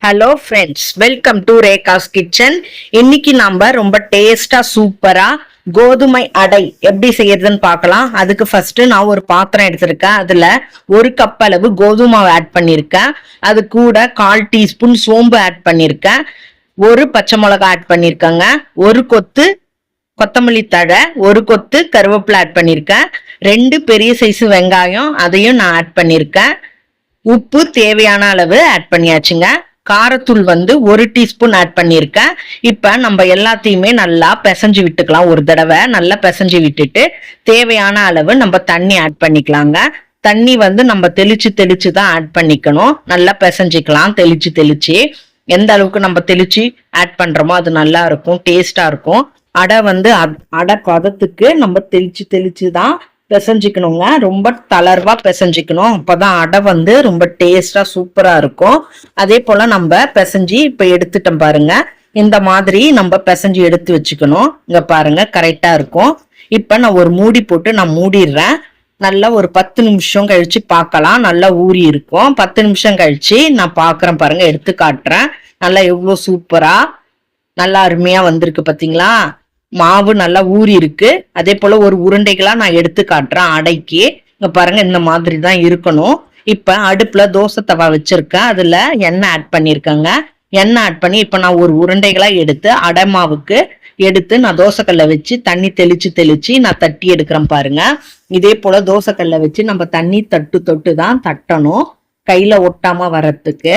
Hello friends, welcome to Rekha's kitchen. இன்னைக்கு நம்ம ரொம்ப டேஸ்டா சூப்பரா கோதுமை அடை எப்படி செய்யறதுன்னு பார்க்கலாம். அதுக்கு ஃபர்ஸ்ட் நான் ஒரு பாத்திரம் எடுத்திருக்கேன். அதுல 1 கப் அளவு கோதுமை ஆட் பண்ணிருக்கேன். அது கூட 1/4 டீஸ்பூன் சோம்பு ஆட் பண்ணிருக்கேன். 1 பச்சை மிளகாய் ஆட் பண்ணிருக்கேங்க. 1 கொத்து கொத்தமல்லி தழை, 1 கொத்து கருவேப்பிலை ஆட் பண்ணிருக்கேன். 2 பெரிய சைஸ் வெங்காயம் அதையும் நான் ஆட் பண்ணிருக்கேன். உப்பு தேவையான அளவு ஆட் பண்ணியாச்சுங்க. காரத்தூள் 1 டீஸ்பூன் ஆட் பண்ணிருக்கேன். இப்ப நம்ம எல்லாத்தையுமே நல்லா பிசைஞ்சு விட்டுக்கலாம். ஒரு தடவை நல்லா பிசைஞ்சு விட்டுட்டு தேவையான அளவு நம்ம தண்ணி ஆட் பண்ணிக்கலாங்க. தண்ணி நம்ம தெளிச்சு தான் ஆட் பண்ணிக்கணும். நல்லா பிசைஞ்சிக்கலாம் தெளிச்சு. எந்த அளவுக்கு நம்ம தெளிச்சு ஆட் பண்றோமோ அது நல்லா இருக்கும், டேஸ்டா இருக்கும். அடை அடை பதத்துக்கு நம்ம தெளிச்சு தான் பிசைஞ்சிக்கணுங்க. ரொம்ப தளர்வா பிசைஞ்சிக்கணும். அப்பதான் அடை ரொம்ப டேஸ்டா சூப்பரா இருக்கும். அதே போல நம்ம பிசைஞ்சு இப்ப எடுத்துட்டோம் பாருங்க. இந்த மாதிரி நம்ம பிசைஞ்சு எடுத்து வச்சுக்கணும். இங்க பாருங்க கரெக்டா இருக்கும். இப்ப நான் ஒரு மூடி போட்டு நான் மூடிடுறேன். நல்லா ஒரு 10 நிமிஷம் கழிச்சு பார்க்கலாம். நல்லா ஊறி இருக்கும். 10 நிமிஷம் கழிச்சு நான் பாக்குறேன் பாருங்க, எடுத்து காட்டுறேன். நல்லா எவ்வளவு சூப்பரா நல்லா அருமையா வந்திருக்கு பாத்தீங்களா. மாவு நல்லா ஊறி இருக்கு. அதே போல ஒரு உருண்டைகளா நான் எடுத்து காட்டுறேன் அடைக்கு. இங்க பாருங்க இந்த மாதிரி தான் இருக்கணும். இப்ப அடுப்புல தோசை தவா வச்சிருக்கேன். அதுல எண்ணெய் ஆட் பண்ணிருக்கேங்க. எண்ணெய் ஆட் பண்ணி இப்ப நான் ஒரு உருண்டைகளா எடுத்து அடை மாவுக்கு எடுத்து நான் தோசைக்கல்ல வச்சு தண்ணி தெளிச்சு நான் தட்டி எடுக்கிறேன் பாருங்க. இதே போல தோசைக்கல்ல வச்சு நம்ம தண்ணி தொட்டு தான் தட்டணும், கையில ஒட்டாம வர்றதுக்கு.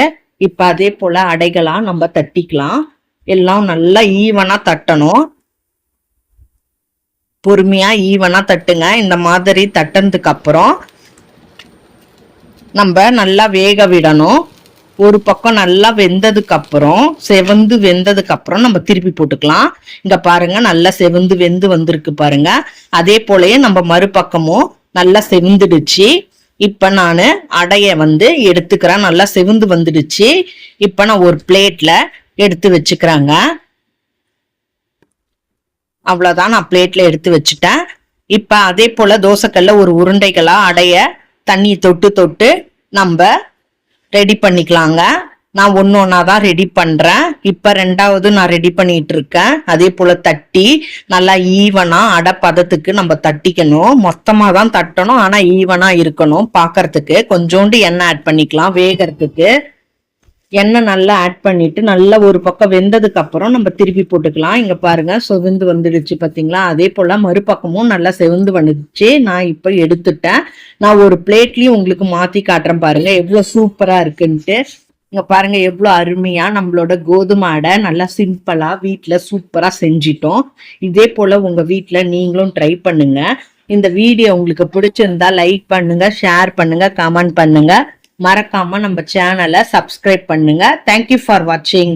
இப்ப அதே போல அடைகளா நம்ம தட்டிக்கலாம். எல்லாம் நல்லா ஈவனா தட்டணும். பொறுமையா ஈவனா தட்டுங்க. இந்த மாதிரி தட்டினதுக்கு அப்புறம் நம்ம நல்லா வேக விடணும். ஒரு பக்கம் நல்லா வெந்ததுக்கு அப்புறம் செவந்து வெந்ததுக்கு அப்புறம் நம்ம திருப்பி போட்டுக்கலாம். இங்க பாருங்க நல்லா செவந்து வெந்து வந்திருக்கு பாருங்க. அதே போலயே நம்ம மறுபக்கமும் நல்லா செவந்துடுச்சு. இப்ப நான் அடைய எடுத்துக்கிறேன். நல்லா செவந்து வந்துடுச்சு. இப்ப நான் ஒரு பிளேட்ல எடுத்து வச்சுக்கிறேங்க. அவ்வளவுதான், நான் பிளேட்ல எடுத்து வச்சுட்டேன். இப்ப அதே போல தோசைக்கல்ல ஒரு உருண்டைகளா அடைய தண்ணி தொட்டு நம்ம ரெடி பண்ணிக்கலாங்க. நான் ஒன்னொன்னா தான் ரெடி பண்றேன். இப்ப 2வது நான் ரெடி பண்ணிட்டு இருக்கேன். அதே போல தட்டி நல்லா ஈவனா அடை பதத்துக்கு நம்ம தட்டிக்கணும். மொத்தமா தான் தட்டணும், ஆனா ஈவனா இருக்கணும். பாக்குறதுக்கு கொஞ்சோண்டு எண்ணெய் ஆட் பண்ணிக்கலாம். வேகறதுக்கு எண்ணெய் நல்லா ஆட் பண்ணிட்டு நல்லா ஒரு பக்கம் வெந்ததுக்கு அப்புறம் நம்ம திருப்பி போட்டுக்கலாம். இங்க பாருங்க செவந்து வந்துடுச்சு பாத்தீங்களா. அதே போல மறுபக்கமும் நல்லா செவந்து வந்துடுச்சு. நான் இப்ப எடுத்துட்டேன். நான் ஒரு பிளேட்லயும் உங்களுக்கு மாத்தி காட்டுறேன் பாருங்க எவ்வளவு சூப்பரா இருக்குன்ட்டு. இங்க பாருங்க எவ்வளவு அருமையா நம்மளோட கோதுமை அடை நல்லா சிம்பிளா வீட்டுல சூப்பரா செஞ்சிட்டோம். இதே போல உங்க வீட்டுல நீங்களும் ட்ரை பண்ணுங்க. இந்த வீடியோ உங்களுக்கு பிடிச்சிருந்தா லைக் பண்ணுங்க, ஷேர் பண்ணுங்க, கமெண்ட் பண்ணுங்க. மறக்காம நம்ம சேனலை சப்ஸ்கிரைப் பண்ணுங்க. தேங்க்யூ ஃபார் வாட்சிங்.